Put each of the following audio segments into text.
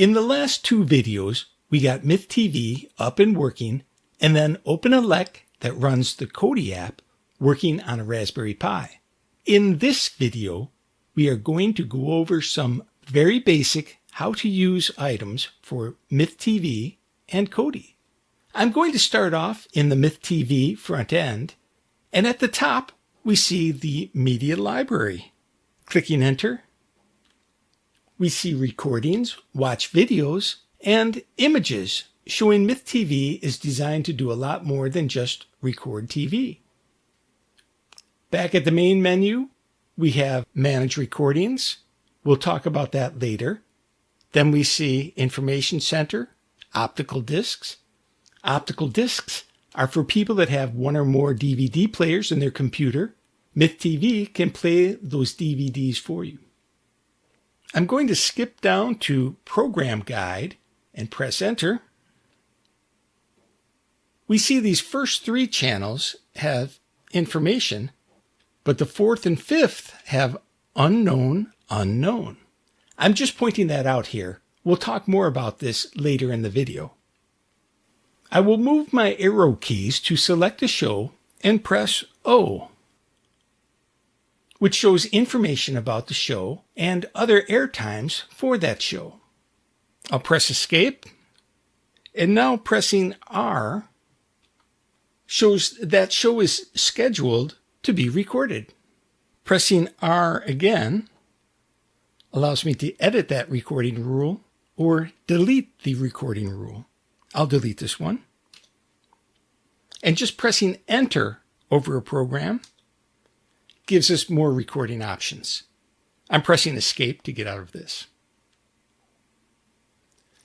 In the last two videos, we got MythTV up and working, and then OpenELEC that runs the Kodi app working on a Raspberry Pi. In this video, we are going to go over some very basic how to use items for MythTV and Kodi. I'm going to start off in the MythTV front end, and at the top, we see the media library. Clicking enter, we see recordings, watch videos, and images showing MythTV is designed to do a lot more than just record TV. Back at the main menu, we have Manage Recordings. We'll talk about that later. Then we see Information Center, Optical Discs. Optical discs are for people that have one or more DVD players in their computer. MythTV can play those DVDs for you. I'm going to skip down to Program Guide and press Enter. We see these first three channels have information, but the fourth and fifth have unknown, unknown. I'm just pointing that out here. We'll talk more about this later in the video. I will move my arrow keys to select a show and press O, which shows information about the show and other air times for that show. I'll press Escape, and now pressing R shows that show is scheduled to be recorded. Pressing R again allows me to edit that recording rule or delete the recording rule. I'll delete this one. And just pressing Enter over a program gives us more recording options. I'm pressing Escape to get out of this.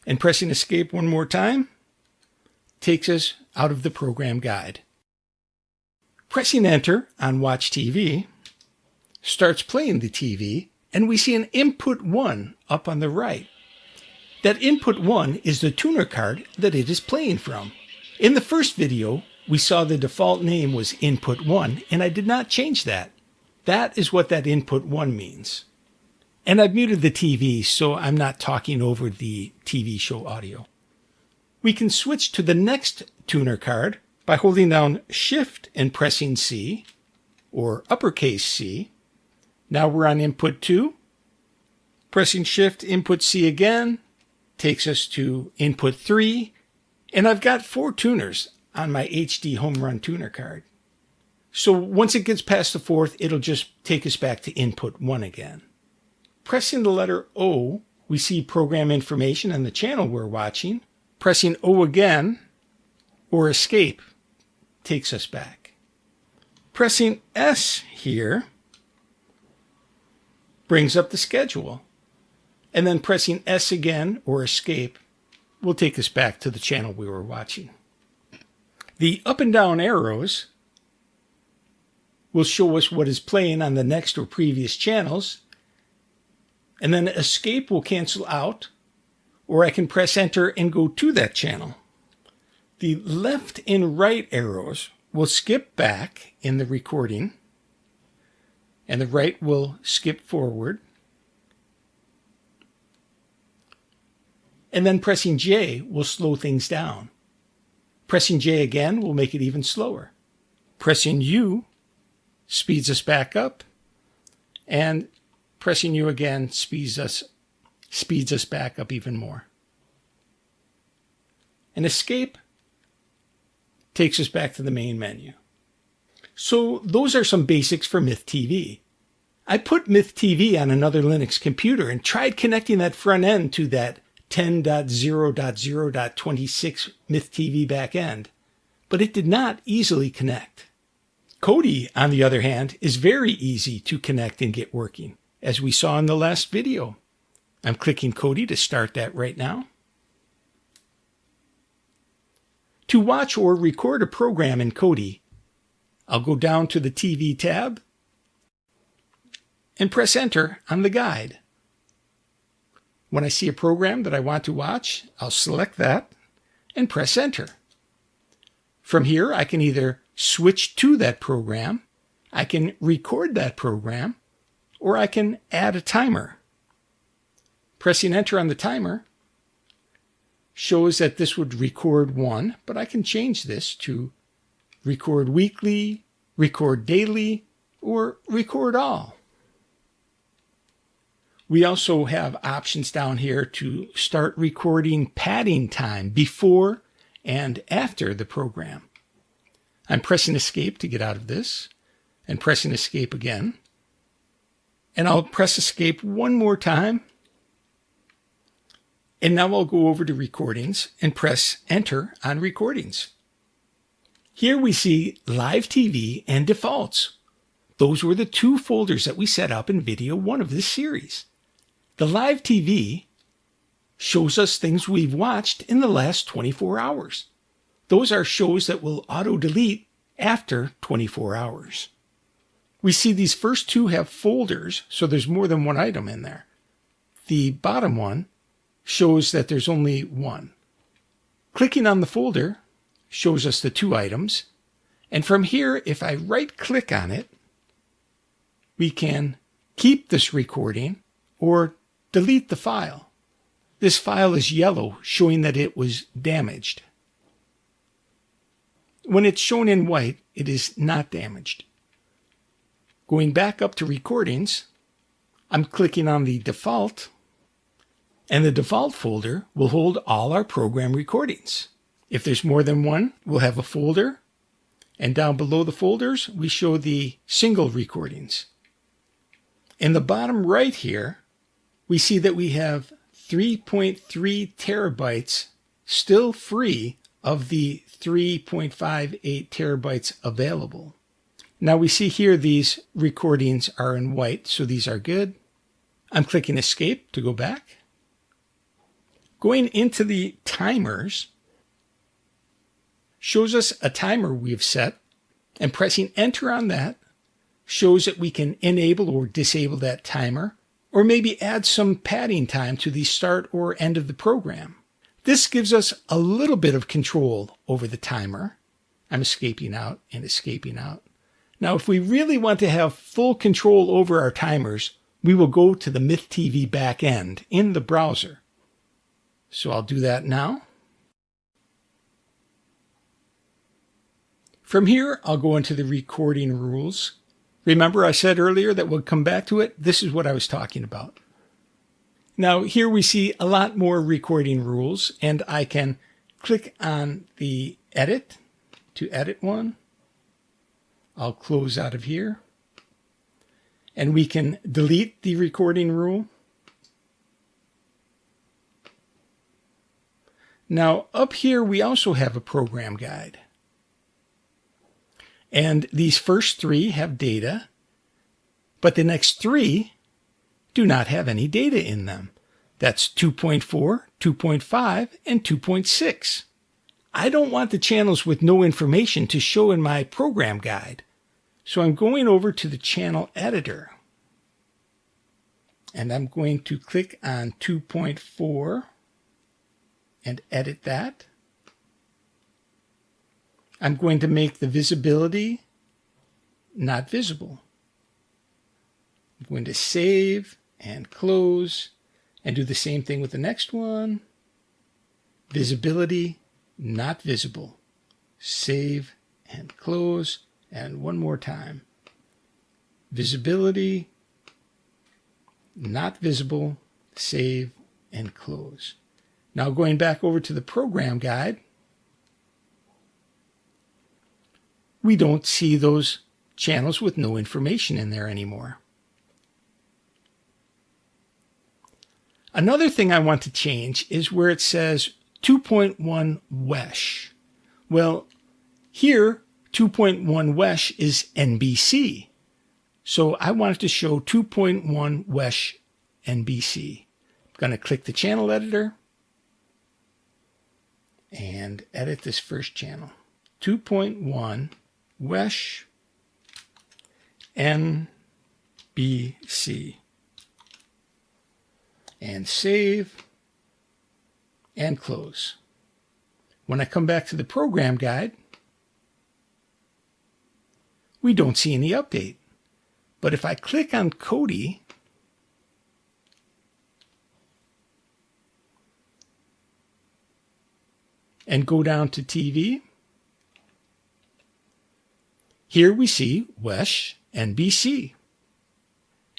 And pressing Escape one more time takes us out of the program guide. Pressing Enter on Watch TV starts playing the TV, and we see an Input 1 up on the right. That Input 1 is the tuner card that it is playing from. In the first video, we saw the default name was Input 1, and I did not change that. That is what that Input 1 means. And I've muted the TV, so I'm not talking over the TV show audio. We can switch to the next tuner card by holding down Shift and pressing C, or uppercase C. Now we're on Input 2. Pressing Shift, Input C again, takes us to Input 3. And I've got 4 tuners on my HD Home Run tuner card. So once it gets past the fourth, it'll just take us back to Input 1 again. Pressing the letter O, we see program information on the channel we're watching. Pressing O again, or Escape, takes us back. Pressing S here brings up the schedule. And then pressing S again, or Escape, will take us back to the channel we were watching. The up and down arrows will show us what is playing on the next or previous channels. And then Escape will cancel out, or I can press Enter and go to that channel. The left and right arrows will skip back in the recording, and the right will skip forward. And then pressing J will slow things down. Pressing J again will make it even slower. Pressing U speeds us back up, and pressing U again speeds us back up even more. And Escape takes us back to the main menu. So those are some basics for MythTV. I put MythTV on another Linux computer and tried connecting that front end to that 10.0.0.26 MythTV backend, but it did not easily connect. Kodi, on the other hand, is very easy to connect and get working, as we saw in the last video. I'm clicking Kodi to start that right now. To watch or record a program in Kodi, I'll go down to the TV tab and press Enter on the guide. When I see a program that I want to watch, I'll select that and press Enter. From here, I can either switch to that program, I can record that program, or I can add a timer. Pressing Enter on the timer shows that this would record one, but I can change this to record weekly, record daily, or record all. We also have options down here to start recording padding time before and after the program. I'm pressing escape to get out of this and pressing escape again. And I'll press escape one more time. And now I'll go over to recordings and press enter on recordings. Here we see live TV and defaults. Those were the two folders that we set up in video 1 of this series. The live TV shows us things we've watched in the last 24 hours. Those are shows that will auto-delete after 24 hours. We see these first two have folders, so there's more than one item in there. The bottom one shows that there's only one. Clicking on the folder shows us the two items. And from here, if I right-click on it, we can keep this recording or delete the file. This file is yellow, showing that it was damaged. When it's shown in white, it is not damaged. Going back up to recordings, I'm clicking on the default, and the default folder will hold all our program recordings. If there's more than one, we'll have a folder, and down below the folders, we show the single recordings. In the bottom right here, we see that we have 3.3 terabytes still free of the 3.58 terabytes available. Now we see here these recordings are in white, so these are good. I'm clicking escape to go back. Going into the timers shows us a timer we've set, and pressing enter on that shows that we can enable or disable that timer, or maybe add some padding time to the start or end of the program. This gives us a little bit of control over the timer. I'm escaping out and escaping out. Now, if we really want to have full control over our timers, we will go to the MythTV backend in the browser. So I'll do that now. From here, I'll go into the recording rules. Remember I said earlier that we'll come back to it? This is what I was talking about. Now here we see a lot more recording rules, and I can click on the edit to edit one. I'll close out of here. And we can delete the recording rule. Now up here we also have a program guide. And these first three have data, but the next three do not have any data in them. That's 2.4, 2.5, and 2.6. I don't want the channels with no information to show in my program guide. So I'm going over to the channel editor. And I'm going to click on 2.4 and edit that. I'm going to make the visibility not visible. I'm going to save and close and do the same thing with the next one. Visibility not visible. Save and close, and one more time. Visibility not visible. Save and close. Now going back over to the program guide, we don't see those channels with no information in there anymore. Another thing I want to change is where it says 2.1 WESH. Well, here 2.1 WESH is NBC. So I want it to show 2.1 WESH NBC. I'm going to click the channel editor and edit this first channel. 2.1 WESH NBC. And save and close. When I come back to the program guide, we don't see any update. But if I click on Kodi, and go down to TV. Here we see WESH and BC.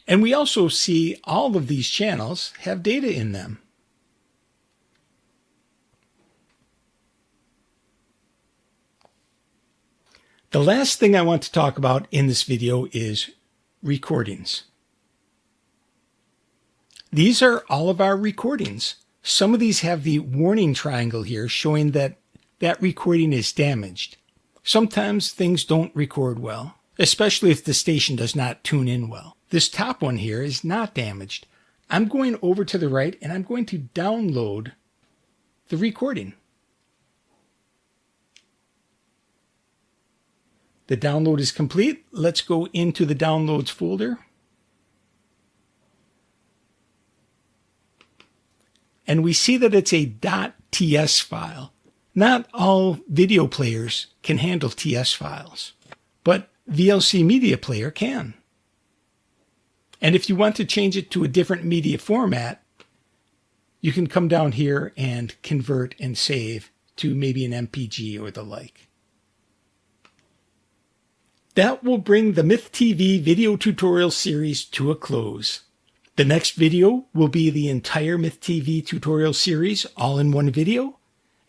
And we also see all of these channels have data in them. The last thing I want to talk about in this video is recordings. These are all of our recordings. Some of these have the warning triangle here showing that that recording is damaged. Sometimes things don't record well, especially if the station does not tune in well. This top one here is not damaged. I'm going over to the right and I'm going to download the recording. The download is complete. Let's go into the downloads folder. And we see that it's a .ts file. Not all video players can handle TS files, but VLC Media Player can. And if you want to change it to a different media format, you can come down here and convert and save to maybe an MPG or the like. That will bring the MythTV video tutorial series to a close. The next video will be the entire MythTV tutorial series all in one video,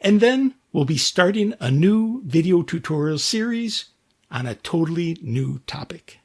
and then we'll be starting a new video tutorial series on a totally new topic.